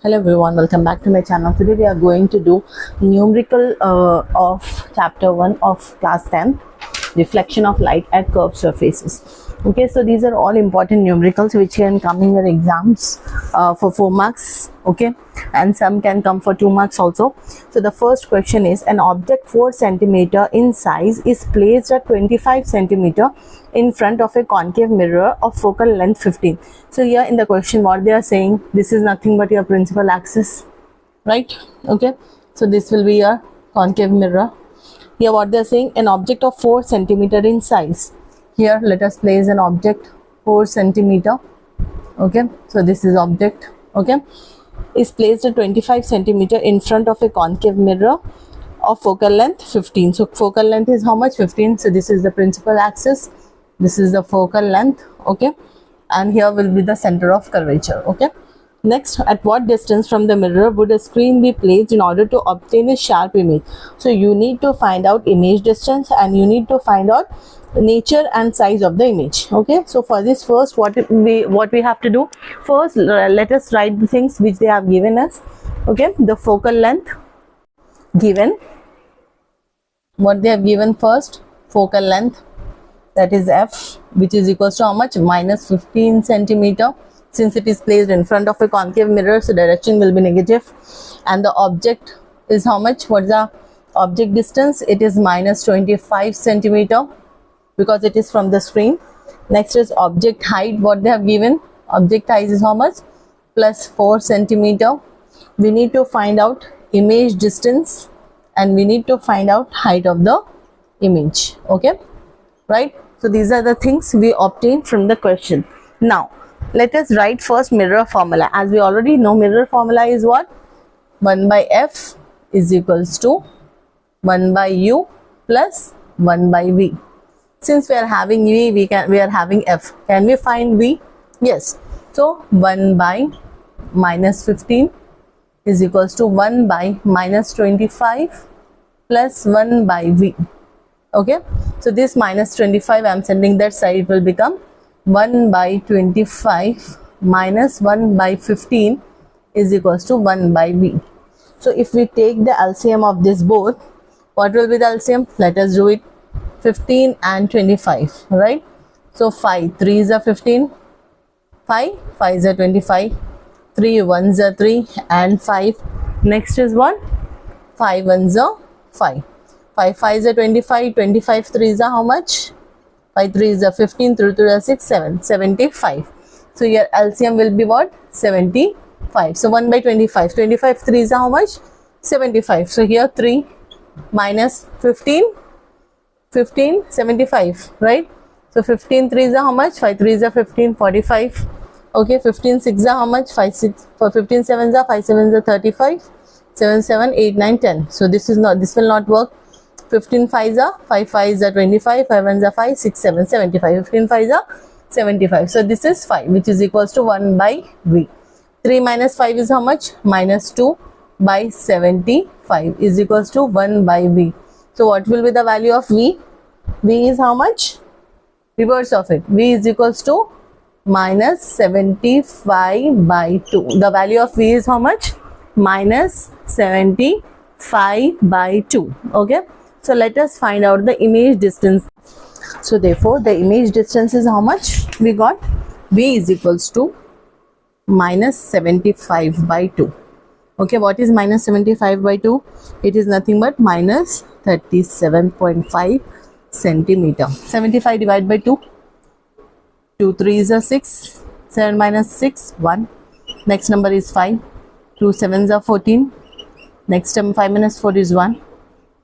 Hello everyone, welcome back to my channel. Today we are going to do numerical of chapter 1 of class 10, reflection of light at curved surfaces. Okay, so these are all important numericals which can come in your exams for 4 marks, okay, and some can come for 2 marks also. So the first question is, an object 4 centimeter in size is placed at 25 centimeter in front of a concave mirror of focal length 15. So here in the question what they are saying, this is nothing but your principal axis, right? Okay, so this will be your concave mirror. Here what they are saying, an object of 4 centimeter in size. Here let us place an object 4 centimeter. Okay, so this is object, okay, is placed at 25 centimeter in front of a concave mirror of focal length 15. So focal length is how much? 15. So this is the principal axis, this is the focal length, okay, and here will be the center of curvature. Okay, next, at what distance from the mirror would a screen be placed in order to obtain a sharp image? So you need to find out image distance and you need to find out nature and size of the image. Okay, so for this, first what we have to do, first let us write the things which they have given us. Okay, the focal length given, what they have given first, focal length, that is f, which is equals to how much? Minus 15 centimeter. Since it is placed in front of a concave mirror, so direction will be negative. And the object is how much? What's the object distance? It is minus 25 centimeter because it is from the screen. Next is object height, what they have given, object height is how much? Plus 4 centimeter. We need to find out image distance and we need to find out height of the image. Okay, right? So these are the things we obtained from the question. Now let us write first mirror formula. As we already know, mirror formula is what? 1 by f is equals to 1 by u plus 1 by v. Since we are having v, we are having f. Can we find v? Yes. So 1 by minus 15 is equals to 1 by minus 25 plus 1 by v. Okay, so this minus 25 I am sending that side, it will become 1 by 25 minus 1 by 15 is equals to 1 by v. So if we take the LCM of this both, what will be the LCM? Let us do it. 15 and 25, right? So 5 3s are 15, 5 5s are 25, 3 1s are 3 and 5. Next is what? 5 1s are 5, 5 5s are 25, 25 3s are how much? 5 3s are 15, 3 3 are 6, 7, 75. So your LCM will be what? 75. So 1 by 25, 25 3s are how much? 75. So here 3 minus 15, 15, 75, right? So 15 3s are how much? 5 3s are 15, 45. Okay, 15 6s are how much? 5 6, for 15 7s are 5 7s are 35, 7 7 8 9 10. So this is not, this will not work. 15 5s are 5 5s are 25, 5 1s are 5, 6 7 75, 15 5s are 75. So this is 5, which is equals to 1 by v. 3 minus 5 is how much? Minus 2 by 75 is equals to 1 by v. So what will be the value of v? V is how much? Reverse of it. V is equals to minus 75 by 2. The value of v is how much? Minus 75 by 2. Okay, so let us find out the image distance. So therefore the image distance is how much? We got v is equals to minus 75 by 2. Okay, what is minus 75 by 2? It is nothing but minus 37.5 centimeter. 75 divided by 2, 2 3s are 6, 7 minus 6 1. Next number is 5, 2 7s are 14. Next term 5 minus 4 is 1.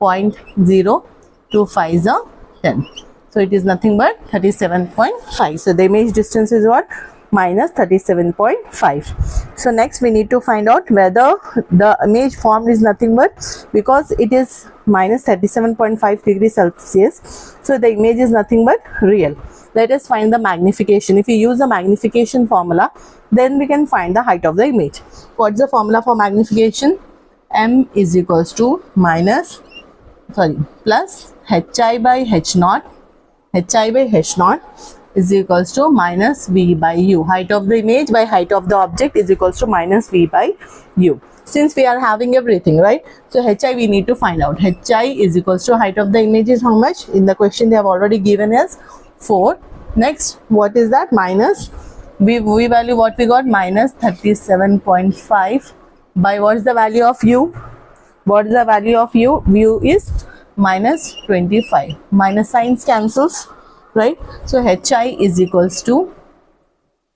0.0, 2 5s are 10. So it is nothing but 37.5. So the image distance is what? Minus 37.5. So next we need to find out whether the image formed is nothing but, because it is minus 37.5 degrees Celsius, so the image is nothing but real. Let us find the magnification. If we use the magnification formula, then we can find the height of the image. What's the formula for magnification? M is equals to plus hi by h naught, hi by h naught is equals to minus v by u. Height of the image by height of the object is equals to minus v by u. Since we are having everything, right? So hi we need to find out. Hi is equals to height of the image is how much? In the question they have already given us 4. Next, what is that? Minus v value, what we got? Minus 37.5 by what is the value of u? What is the value of u? U is minus 25. Minus signs cancels, right? So hi is equals to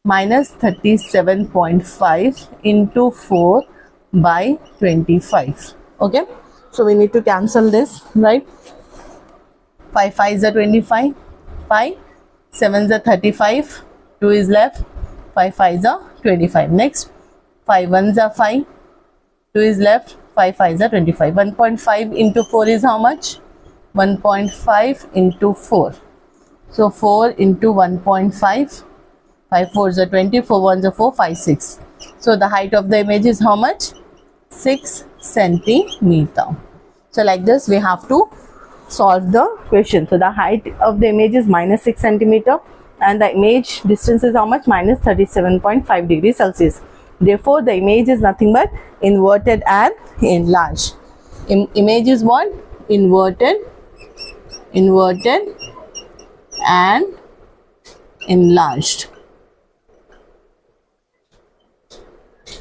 minus 37.5 into 4 by 25. Okay, so we need to cancel this, right? 5 5s are 25, 5 7s are 35, 2 is left, 5 5s are 25. Next, 5 1s are 5, 2 is left, 5 5s are 25. 1.5 into 4 is how much? 1.5 into 4. So 4 into 1.5, 5 4s are 20, 4 1s are 4, 5 6. So the height of the image is how much? 6 centimeter. So like this we have to solve the question. So the height of the image is minus 6 centimeter and the image distance is how much? Minus 37.5 degrees Celsius. Therefore the image is nothing but inverted and enlarged. Image is what? Inverted and enlarged,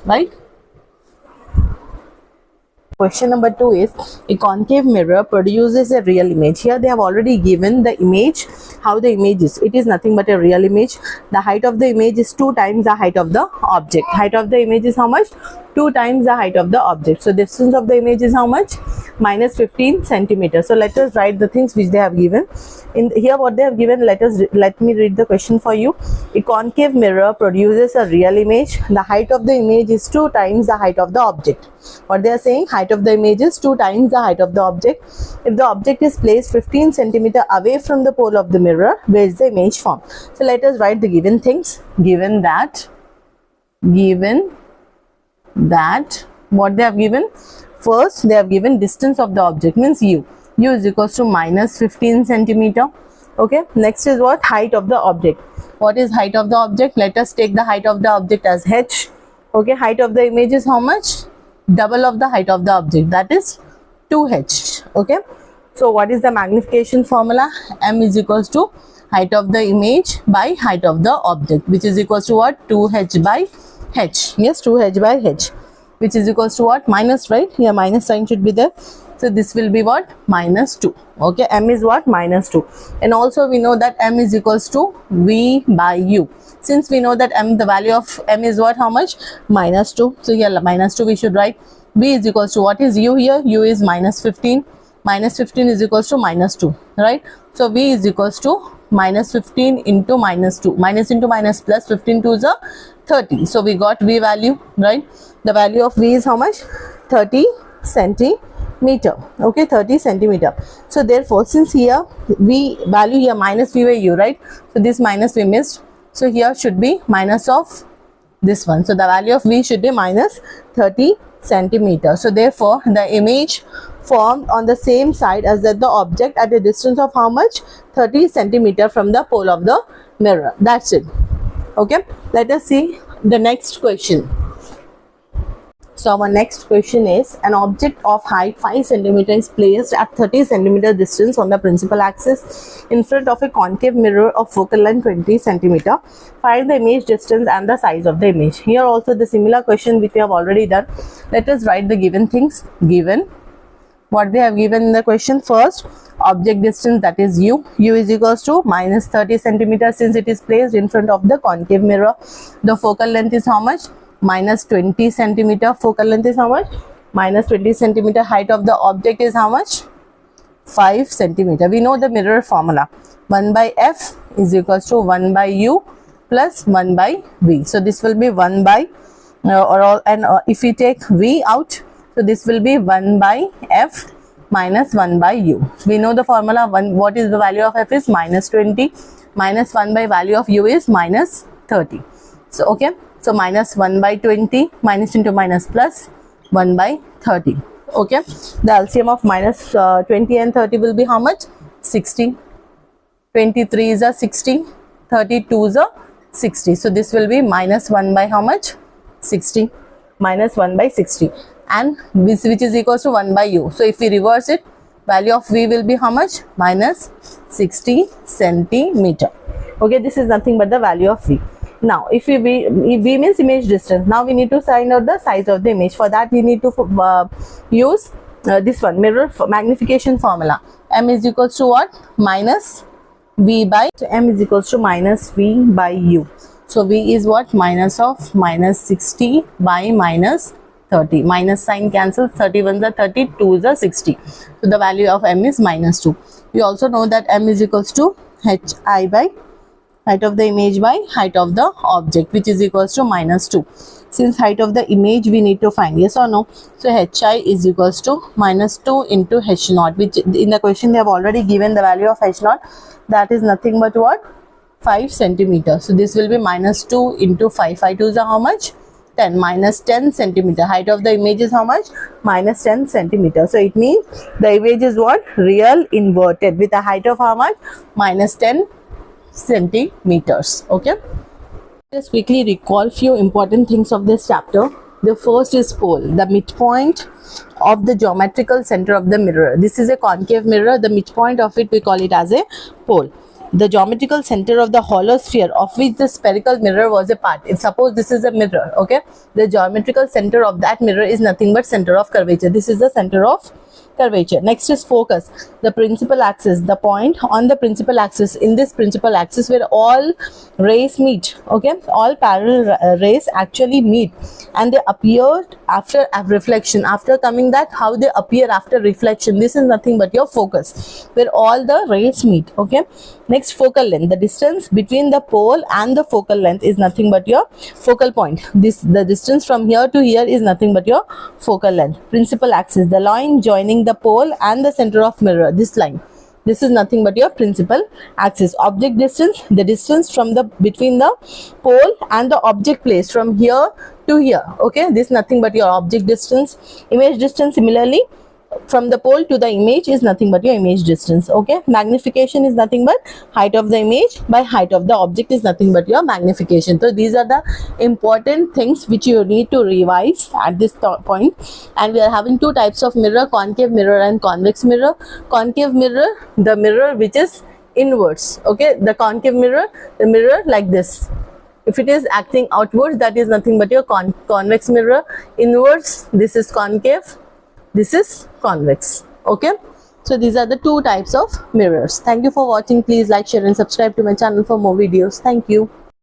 right? Question number 2 is a concave mirror produces a real image. Here they have already given the image, how the image is. It is nothing but a real image. The height of the image is 2 times the height of the object. Height of the image is how much? 2 times the height of the object. So distance of the image is how much? Minus 15 centimeters. So let us write the things which they have given. In here what they have given, let me read the question for you. A concave mirror produces a real image. The height of the image is 2 times the height of the object. What they are saying, height of the image is 2 times the height of the object. If the object is placed 15 centimeter away from the pole of the mirror, where is the image formed? So let us write the given things. Given that what they have given, first they have given distance of the object, means u is equals to minus 15 centimeter. Okay, next is what? Height of the object. What is height of the object? Let us take the height of the object as h. Okay, height of the image is how much? Double of the height of the object, that is 2h. Okay, so what is the magnification formula? M is equals to height of the image by height of the object, which is equals to what? 2h by h. Yes, 2h by h, which is equals to what? Minus, right? Here minus sign should be there. So this will be what? Minus 2. Okay, m is what? Minus 2. And also we know that m is equals to v by u. Since we know that m, the value of m is what? How much? Minus 2. So here minus 2 we should write. V is equals to what is u here? U is minus 15. Minus 15 is equals to minus 2, right? So v is equals to minus 15 into minus 2. Minus into minus plus, 15 to is 30. So we got v value, right? The value of v is how much? 30 centimeter. Okay, 30 centimeter. So therefore, since here v value here minus v by u, right? So this minus we missed. So here should be minus of this one. So the value of v should be minus 30 centimeter. So therefore, the image formed on the same side as that the object at a distance of how much? 30 centimeter from the pole of the mirror. That's it. Okay, let us see the next question. So our next question is, an object of height 5 centimeter is placed at 30 centimeter distance on the principal axis in front of a concave mirror of focal length 20 centimeter. Find the image distance and the size of the image. Here also the similar question which we have already done. Let us write the given things. Given what they have given in the question. First, object distance, that is u. U is equals to minus 30 centimeters since it is placed in front of the concave mirror. The focal length is how much? Minus 20 centimeter. Focal length is how much? Minus 20 centimeter. Height of the object is how much? 5 centimeter. We know the mirror formula. 1 by f is equals to 1 by u plus 1 by v. So this will be 1 by if we take v out, so this will be 1 by f minus 1 by u. We know the formula. What is the value of f is minus 20, minus 1 by value of u is minus 30. So okay, so minus 1 by 20, minus into minus plus 1 by 30. Okay, the LCM of minus 20 and 30 will be how much? 60. 23 is a 60. 32 is 60. So this will be minus 1 by how much? 60. Minus 1 by 60. And this which is equals to 1 by u. So if we reverse it, value of v will be how much? Minus 60 centimeter. Okay, this is nothing but the value of v. Now, if v means image distance. Now we need to find out the size of the image. For that, we need to use this one, mirror magnification formula. M is equals to what? Minus v by, so m is equals to minus v by u. So v is what? Minus of minus 60 by minus 30. Minus sign cancels. 31 is 30, 2 is 60. So the value of m is minus 2. We also know that m is equals to hi by height of the image by height of the object, which is equals to minus 2. Since height of the image we need to find, yes or no? So hi is equals to minus 2 into h naught, which in the question they have already given the value of h naught. That is nothing but what? 5 centimeter. So this will be minus 2 into 5. 5 2 is how much? 10. Minus 10 centimeter. Height of the image is how much? Minus 10 centimeter. So it means the image is what? Real inverted with a height of how much? Minus 10 centimeters. Okay, just quickly recall few important things of this chapter. The first is pole, the midpoint of the geometrical center of the mirror. This is a concave mirror. The midpoint of it we call it as a pole. The geometrical center of the hollow sphere of which the spherical mirror was a part. If suppose this is a mirror, okay, the geometrical center of that mirror is nothing but center of curvature. This is the center of curvature. Next is focus, the principal axis, the point on the principal axis. In this principal axis where all rays meet, okay, all parallel rays actually meet, and they appeared after reflection. After coming that, how they appear after reflection, this is nothing but your focus, where all the rays meet. Okay, next focal length, the distance between the pole and the focal length is nothing but your focal point. The distance from here to here is nothing but your focal length. Principal axis, the line joining the pole and the center of mirror, this line, this is nothing but your principal axis. Object distance, the distance from the between the pole and the object placed from here to here. Okay, this is nothing but your object distance. Image distance, similarly from the pole to the image is nothing but your image distance. Okay, magnification is nothing but height of the image by height of the object is nothing but your magnification. So these are the important things which you need to revise at this point. And we are having two types of mirror, concave mirror and convex mirror. Concave mirror, the mirror which is inwards. Okay, the concave mirror, the mirror like this. If it is acting outwards, that is nothing but your convex mirror. Inwards, this is concave, this is convex. Okay, so these are the two types of mirrors. Thank you for watching. Please like, share and subscribe to my channel for more videos. Thank you.